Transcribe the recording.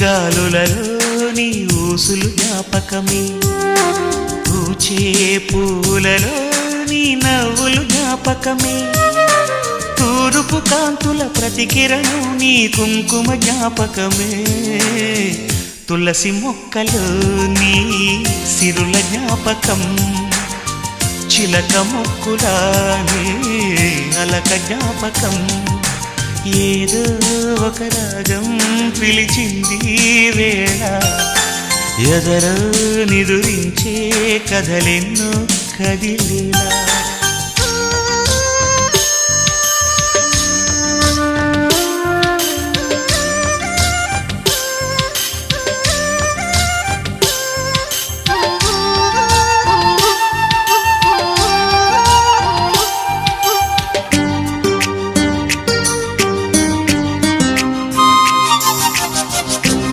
గాలులలో నీ ఊసులు జ్ఞాపకమే, పూచే పూలలో నీ నవ్వులు జ్ఞాపకమే, తూరుపు కాంతుల ప్రతికిరణం నీ కుంకుమ జ్ఞాపకమే, తులసి మొక్కలో నీ సిరుల జ్ఞాపకం, చిలక మొక్కులా నీ అలక జ్ఞాపకం, ఏదో ఒక రాగం పిలిచింది వేళ, ఎదరో నిదురించే కథలెన్నో కదిలేలా.